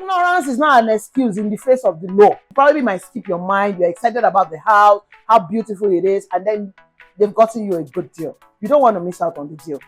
Ignorance is not an excuse in the face of the law. You probably might skip your mind. You're excited about the house, how beautiful it is, and then they've gotten you a good deal. You don't want to miss out on the deal.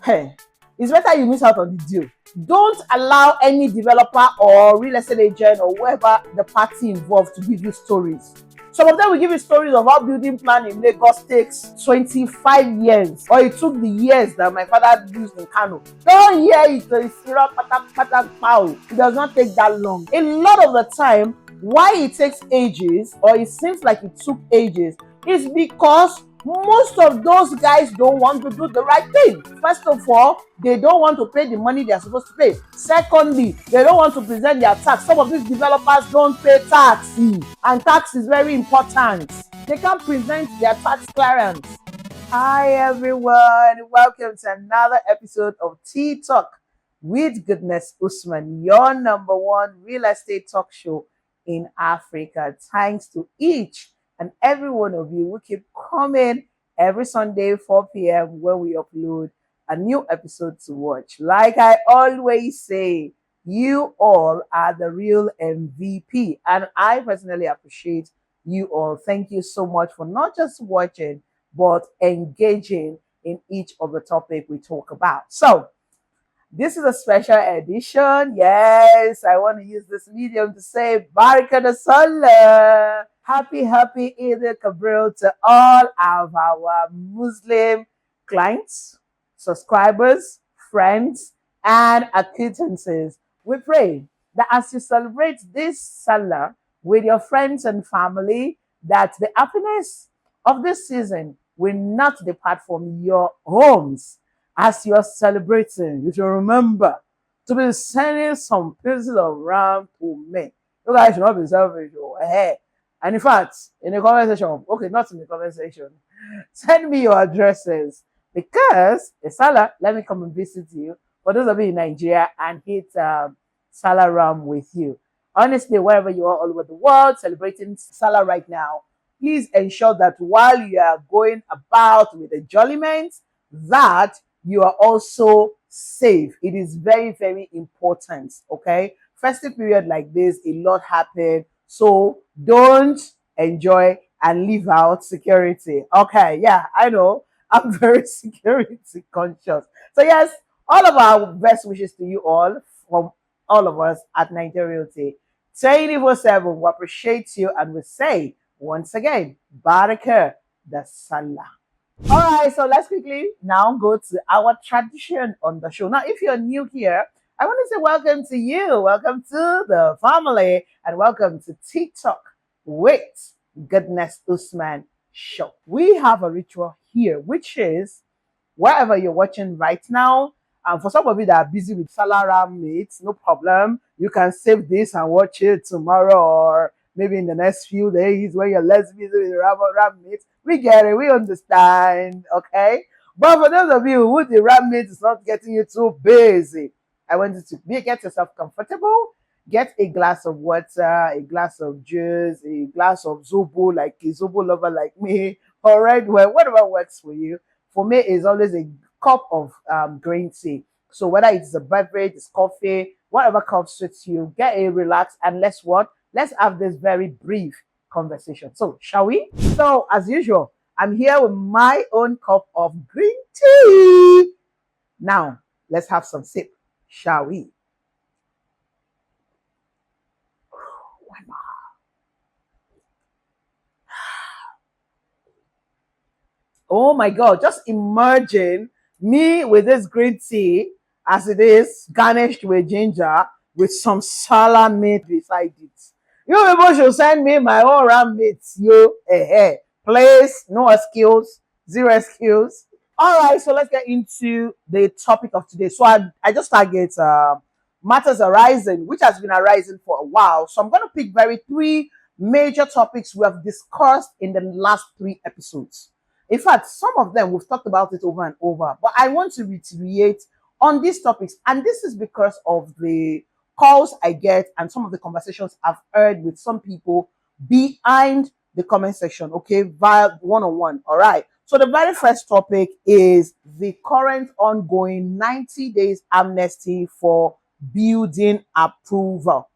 Hey, it's better you miss out on the deal. Don't allow any developer or real estate agent or whoever the party involved to give you stories. Some of them will give you stories of how building plan in Lagos takes 25 years, or it took the years that my father used in Kano. Don't hear it. It does not take that long. A lot of the time, why it takes ages, or it seems like it took ages, is because most of those guys don't want to do the right thing. First of all, they don't want to pay the money they are supposed to pay. Secondly, they don't want to present their tax. Some of these developers don't pay tax, and tax is very important. They can't present their tax clearance. Hi everyone, welcome to another episode of Tea Talk with Goodness Usman, your number one real estate talk show in Africa. Thanks to each and every one of you who keep coming every Sunday 4 p.m. when we upload a new episode to watch. Like I always say, you all are the real MVP, and I personally appreciate you all. Thank you so much for not just watching but engaging in each of the topics we talk about. So this is a special edition. Yes, I want to use this medium to say Baraka da Sallah. Happy Eid al-Kabir to all of our Muslim clients, subscribers, friends, and acquaintances. We pray that as you celebrate this Salah with your friends and family, that the happiness of this season will not depart from your homes. As you're celebrating, you should remember to be sending some pieces of ram to me. You guys should not be selfish. And in fact, in the comment section, okay, not in the comment section, send me your addresses, because Salah, let me come and visit you. For those of you in Nigeria, and hit Salah ram with you. Honestly, wherever you are all over the world celebrating Salah right now, please ensure that while you are going about with enjoyment, that you are also safe. It is very, very important. Okay, festive period like this, a lot happened, so don't enjoy and leave out security. Okay, yeah, I know I'm very security conscious. So yes, all of our best wishes to you all from all of us at Nigeria Realty 24/7. We appreciate you, and we say once again, Baraka da Sallah. All right, so let's quickly now go to our tradition on the show. Now, if you're new here, I want to say welcome to you. Welcome to the family, and welcome to TikTok with Goodness Usman show. We have a ritual here, which is wherever you're watching right now. And for some of you that are busy with Salah mates, no problem. You can save this and watch it tomorrow, or maybe in the next few days when you're less busy with ram mates. We get it, we understand, okay? But for those of you who the ram mate is not getting you too busy, I want you to get yourself comfortable. Get a glass of water, a glass of juice, a glass of zobo, like a zobo lover like me, or red wine, whatever works for you. For me, it's always a cup of green tea. So whether it's a beverage, it's coffee, whatever cup suits you, get a relax, and let's have this very brief conversation. So shall we? So as usual, I'm here with my own cup of green tea. Now let's have some sip, shall we? One more. Oh my God, just imagine me with this green tea as it is, garnished with ginger, with some Salah meat beside it. You people should send me my own ram meat, please, no excuse, zero excuse. All right, so let's get into the topic of today. So I just target matters arising, which has been arising for a while. So I'm going to pick three major topics we have discussed in the last 3 episodes. In fact, some of them we've talked about it over and over, but I want to reiterate on these topics. And this is because of the calls I get and some of the conversations I've heard with some people behind the comment section, okay, via one-on-one. All right. So the very first topic is the current ongoing 90 days amnesty for building approval.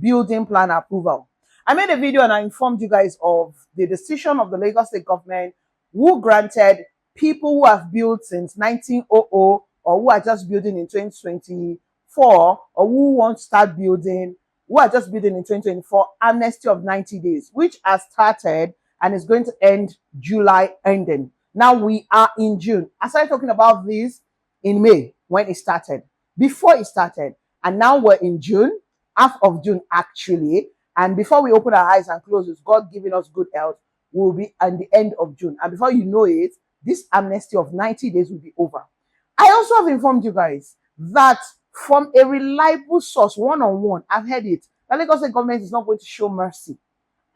Building plan approval. I made a video and I informed you guys of the decision of the Lagos State government who granted people who have built since 1900 or who are just building in 2024 or who want to start building, who are just building in 2024, amnesty of 90 days, which has started and is going to end July ending. Now we are in June. I started talking about this in May when it started, before it started, and now we're in June, half of June actually, and before we open our eyes and close it, God giving us good health, will be at the end of June, and before you know it, this amnesty of 90 days will be over. I also have informed you guys that from a reliable source, one-on-one, I've heard it, the Lagos State government is not going to show mercy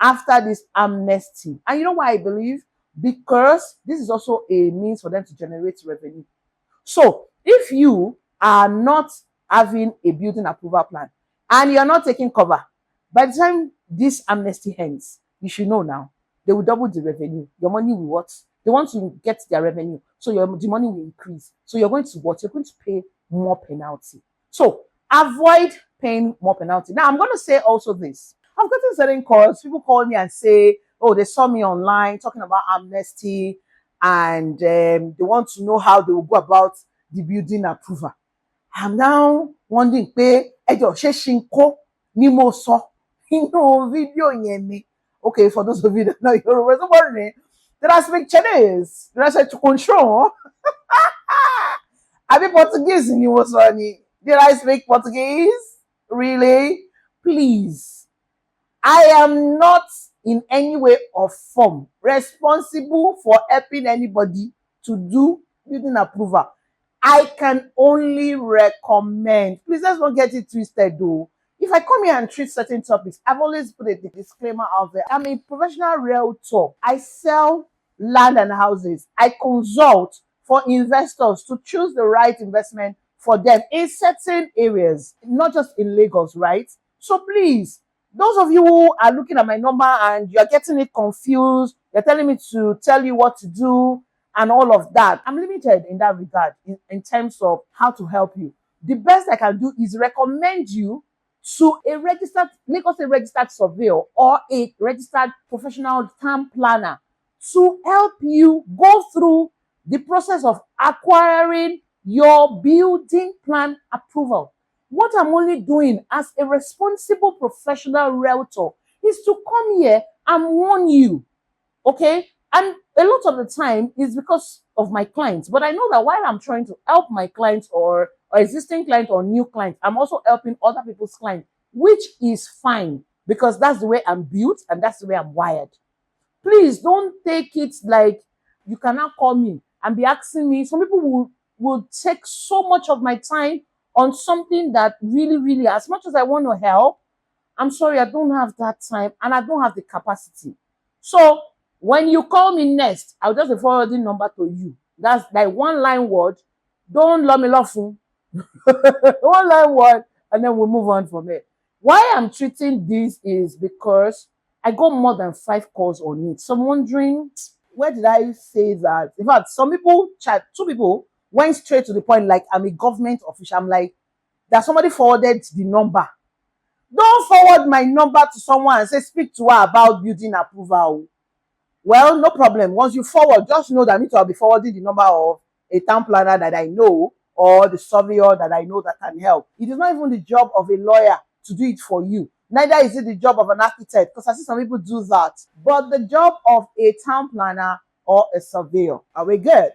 after this amnesty. And you know why I believe? Because this is also a means for them to generate revenue. So if you are not having a building approval plan and you're not taking cover, by the time this amnesty ends, you should know now, they will double the revenue. Your money will what? They want to get their revenue. So the money will increase. So you're going to what? You're going to pay more penalty. So avoid paying more penalty. Now, I'm going to say also this. I've gotten certain calls. People call me and say, oh, they saw me online talking about amnesty and they want to know how they will go about the building approval. I'm now wondering, pé ẹjọ́ ṣé Ṣinkó ni mo sọ nínú fídíò yẹn ni? Okay, for those of you that know Yoruba, somebody did I speak Chinese? Did I say Chukunshon? Abi Portuguese ni mo sọ ni? Did I speak Portuguese? Really? Please. I am not in any way or form responsible for helping anybody to do building approval. I can only recommend. Please, let's not get it twisted though. If I come here and treat certain topics, I've always put a disclaimer out there. I'm a professional realtor. I sell land and houses. I consult for investors to choose the right investment for them in certain areas, not just in Lagos, right? So please, those of you who are looking at my number and you're getting it confused, you're telling me to tell you what to do and all of that, I'm limited in that regard in terms of how to help you. The best I can do is recommend you to a registered, Lagos State registered surveyor or a registered professional town planner to help you go through the process of acquiring your building plan approval. What I'm only doing as a responsible professional realtor is to come here and warn you, okay? And a lot of the time is because of my clients. But I know that while I'm trying to help my clients or existing client or new clients, I'm also helping other people's clients, which is fine because that's the way I'm built and that's the way I'm wired. Please don't take it like you cannot call me and be asking me. Some people will take so much of my time on something that really, as much as I want to help, I'm sorry, I don't have that time and I don't have the capacity. So when you call me next, I'll just forward the number to you. That's like one line word. Don't love me love you. One line word, and then we'll move on from it. Why I'm treating this is because I got more than 5 calls on it. So I'm wondering, where did I say that? In fact, some people, two people went straight to the point, like I'm a government official. I'm like, that somebody forwarded the number. Don't forward my number to someone and say, speak to her about building approval. Well, no problem. Once you forward, just know that I'll be forwarding the number of a town planner that I know or the surveyor that I know that can help. It is not even the job of a lawyer to do it for you. Neither is it the job of an architect, because I see some people do that. But the job of a town planner or a surveyor. Are we good?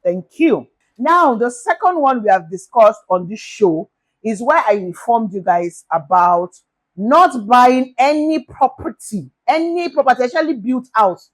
Thank you. Now, the second one we have discussed on this show is where I informed you guys about not buying any property, actually built house.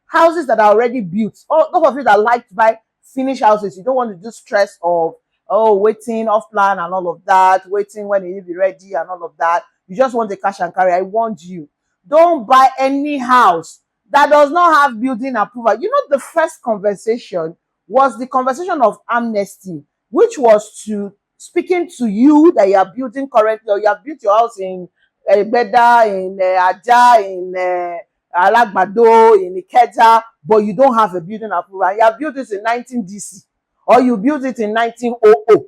Houses that are already built. Oh, those of you that like to buy finished houses, you don't want to do stress of, oh, waiting off plan and all of that, waiting when it will be ready and all of that. You just want the cash and carry. I warned you. Don't buy any house that does not have building approval. You know, the first conversation was the conversation of amnesty, which was to speaking to you that you are building currently, or you have built your house in Beda, in Aja, in Alagbado, in Ikeja, but you don't have a building approval. You have built it in 19 DC, or you built it in 1900.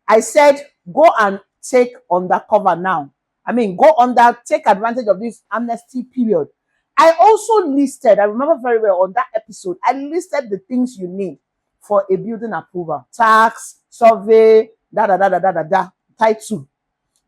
I said go and take undercover now. I mean, take advantage of this amnesty period. I also listed, I remember very well on that episode, I listed the things you need for a building approval: tax, survey, type 2.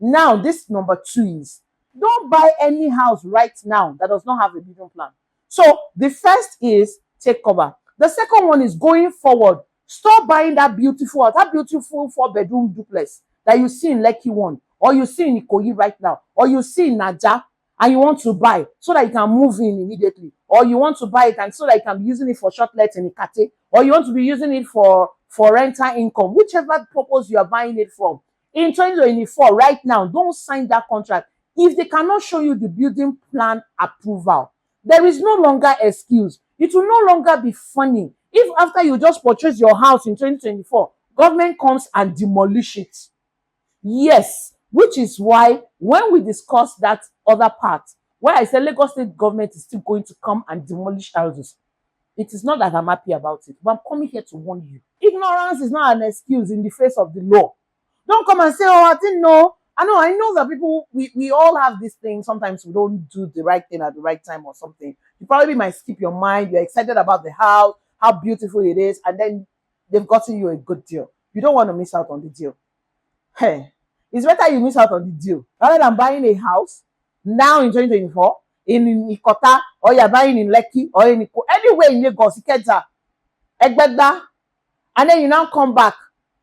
Now, this number 2 is, don't buy any house right now that does not have a building plan. So the first is take cover. The second one is, going forward, stop buying that beautiful 4-bedroom duplex that you see in Lekki 1, or you see in Ikoyi right now, or you see in Naja, and you want to buy so that you can move in immediately, or you want to buy it and so that you can be using it for short let in Ikate, or you want to be using it for rental income, whichever purpose you are buying it from. In 2024, right now, don't sign that contract if they cannot show you the building plan approval. There is no longer excuse. It will no longer be funny if after you just purchase your house in 2024, government comes and demolish it. Yes, which is why when we discuss that other part, where I said Lagos State government is still going to come and demolish houses, it is not that I'm happy about it, but I'm coming here to warn you. Ignorance is not an excuse in the face of the law. Don't come and say, oh, I didn't know. I know that people, we all have this thing. Sometimes we don't do the right thing at the right time or something. You probably might skip your mind. You're excited about the house, how beautiful it is, and then they've gotten you a good deal. You don't want to miss out on the deal. Hey, it's better you miss out on the deal rather than buying a house now in 2024 in Ikota, or you're buying in Lekki, or in anywhere in Lagos, Ikeja, Egbeda, and then you now come back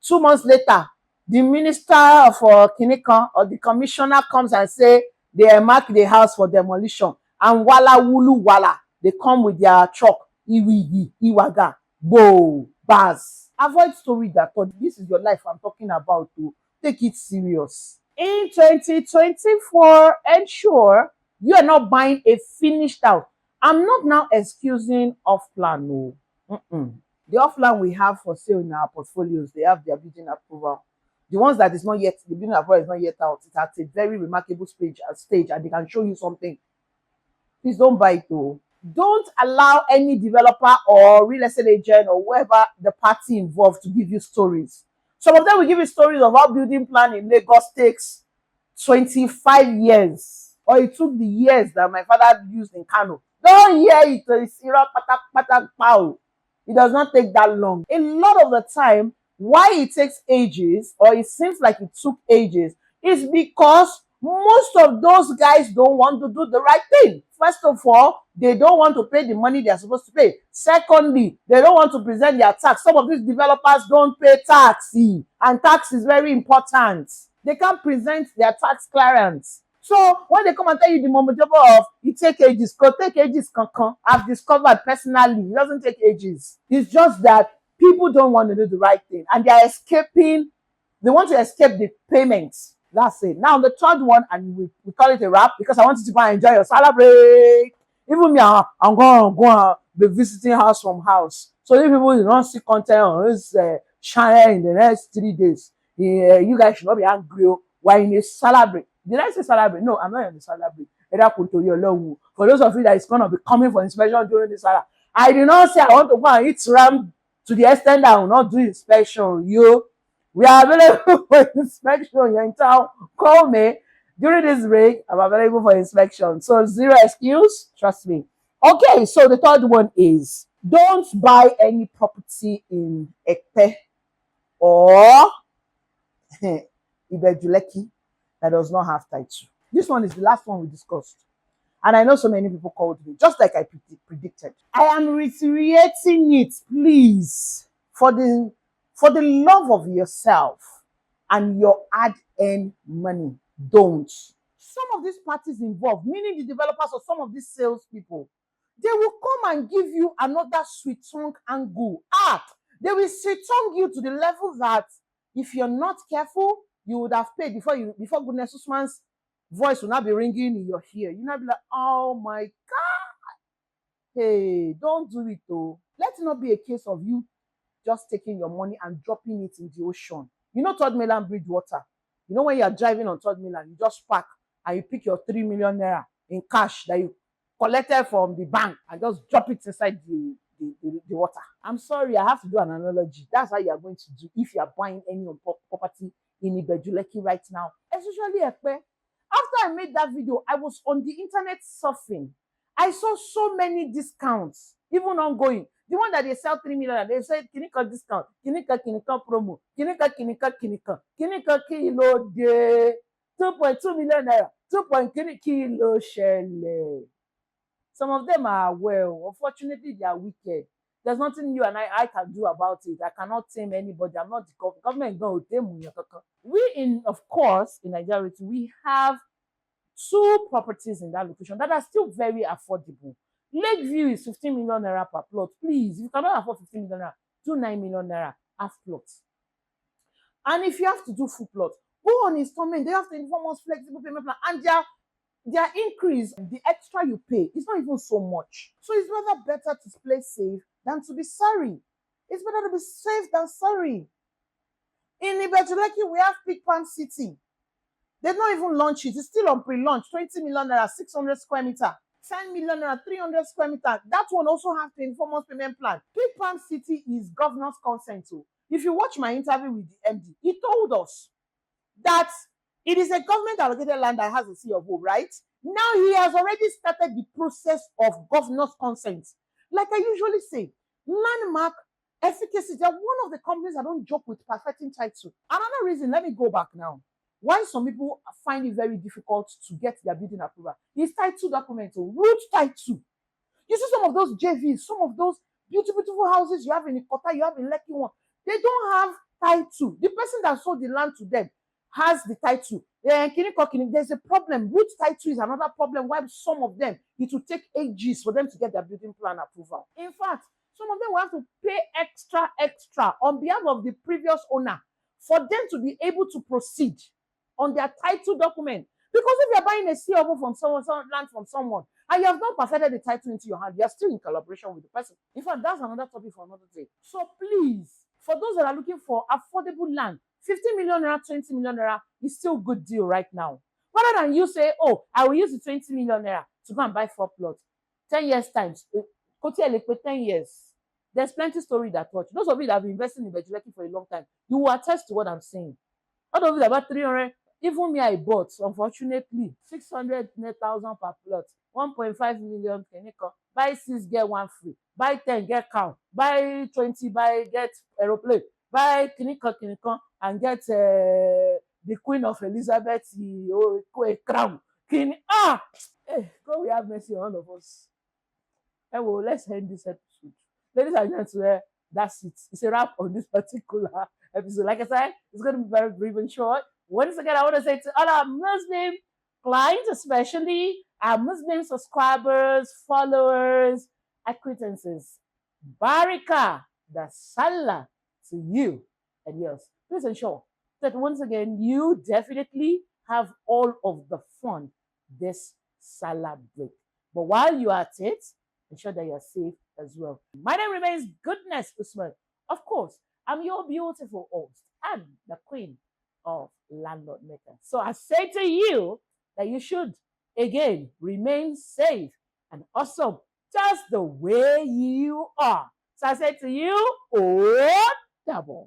2 months later. The minister for Kinikan or the commissioner comes and say they mark the house for demolition, and wala wulu wala, they come with their truck, iwigi, iwaga, bo, baz. Avoid story that thought this is your life I'm talking about. To take it serious. In 2024, ensure you are not buying a finished house. I'm not now excusing off plan. No. The off plan we have for sale in our portfolios, they have their building approval. The ones that is not yet, the building approval is not yet out. It's at a very remarkable stage, and they can show you something. Please don't buy it though. Don't allow any developer or real estate agent or whoever the party involved to give you stories. Some of them will give you stories of how building plan in Lagos takes 25 years, or it took the years that my father used in Kano. Don't hear it. It's it does not take that long. A lot of the time, why it takes ages, or it seems like it took ages, is because most of those guys don't want to do the right thing. First of all, they don't want to pay the money they are supposed to pay. Secondly, they don't want to present their tax. Some of these developers don't pay tax, and tax is very important. They can't present their tax clearance. So when they come and tell you the momojobo of it take ages, I've discovered personally, it doesn't take ages. It's just that people don't want to do the right thing, and they are escaping. They want to escape the payments. That's it. Now the third one, and we call it a wrap, because I want you to go and enjoy your salad break. Even me, I'm going to be visiting house from house. So if people don't see content on this channel in the next 3 days, you guys should not be angry while in a salad break. Did I say salad break? No, I'm not in the salad break. For those of you that is going to be coming for inspection during the salad, I did not say I want to go and eat ram to the extent that I will not do inspection. We are available for inspection. You're in town, call me. During this break, I'm available for inspection. So zero excuse, trust me. Okay, so the third one is, don't buy any property in Ekpe or Ibejuleki that does not have title. This one is the last one we discussed. And I know so many people called me, just like I predicted. I am reiterating it, please, for the love of yourself and your hard-earned money. Don't. Some of these parties involved, meaning the developers or some of these salespeople, they will come and give you another sweet tongue angle. They will sweet tongue you to the level that if you're not careful, you would have paid before goodness Usman's voice will not be ringing in your ear. You not be like, oh my God. Hey, don't do it though. Let it not be a case of you just taking your money and dropping it in the ocean. You know Third Mainland Bridge water. You know when you are driving on Third Mainland, you just park and you pick your 3 million naira in cash that you collected from the bank and just drop it inside the water. I'm sorry, I have to do an analogy. That's how you are going to do if you are buying any property in Ibejuleki right now, especially Ekpe. After I made that video, I was on the internet surfing. I saw so many discounts, even ongoing. The one that they sell 3 million, they say kinika discount, kinika promo, kinika kilo de 2.2 million naira, 2 kilo shele. Some of them are well. Unfortunately, they are wicked. There's nothing you and I can do about it. I cannot tame anybody. I'm not the government. Going to tame me. We of course, in Nigeria, we have 2 properties in that location that are still very affordable. Lakeview is 15 million naira per plot. Please, if you cannot afford 15 million naira, do 9 million naira half plots. And if you have to do full plot, go on installment. They have to inform us flexible payment plan, and their increase, the extra you pay, is not even so much. So it's rather better to play safe than to be sorry. It's better to be safe than sorry. In Ibejuleki, we have Big Pan City. They've not even launched it. It's still on pre-launch. 20 million naira, 600 square meter. 10 million naira, 300 square meter. That one also has to inform us payment plan. Big Pan City is governor's consent too. If you watch my interview with the MD, he told us that it is a government allocated land that has a C of O, right? Now he has already started the process of governor's consent. Like I usually say, Landmark, Efficacy, they're one of the companies that don't joke with perfecting title. Another reason, let me go back now. Why some people find it very difficult to get their building approval is title documents, root title. You see some of those JVs, some of those beautiful houses you have in Ikota, you have in Lekki one, they don't have title. The person that sold the land to them has the title. There's a problem. Root title is another problem. Why some of them, it will take ages for them to get their building plan approval. In fact, some of them will have to pay extra on behalf of the previous owner for them to be able to proceed on their title document. Because if you're buying a COO from someone, land from someone, and you have not perfected the title into your hand, you're still in collaboration with the person. In fact, that's another topic for another day. So please, for those that are looking for affordable land, 50 million naira, 20 million naira is still a good deal right now. Rather than you say, oh, I will use the 20 million naira to go and buy 4 plots. 10 years times, 10 years. There's plenty story that touch. Those of you that have been investing in Ibejuleki for a long time, you will attest to what I'm saying. All of you about 300, even me, I bought, unfortunately, 600,000 per plot, 1.5 million. Buy 6, get 1 free. Buy 10, get cow. Buy 20, get aeroplane. Buy kinika, and get the Queen of Elizabeth, a crown. God will have mercy on all of us. Well, let's end this episode. Ladies and gentlemen, that's it. It's a wrap on this particular episode. Like I said, it's going to be very brief and short. Once again, I want to say to all our Muslim clients, especially our Muslim subscribers, followers, acquaintances, Barika, the Salah to you and yours. Please ensure that once again, you definitely have all of the fun this Salah break. But while you are at it, ensure that you are safe as well. My name remains Goodness Usman. Of course, I'm your beautiful host and the queen of Landlord Maker. So I say to you that you should, again, remain safe and awesome just the way you are. So I say to you, oh, double.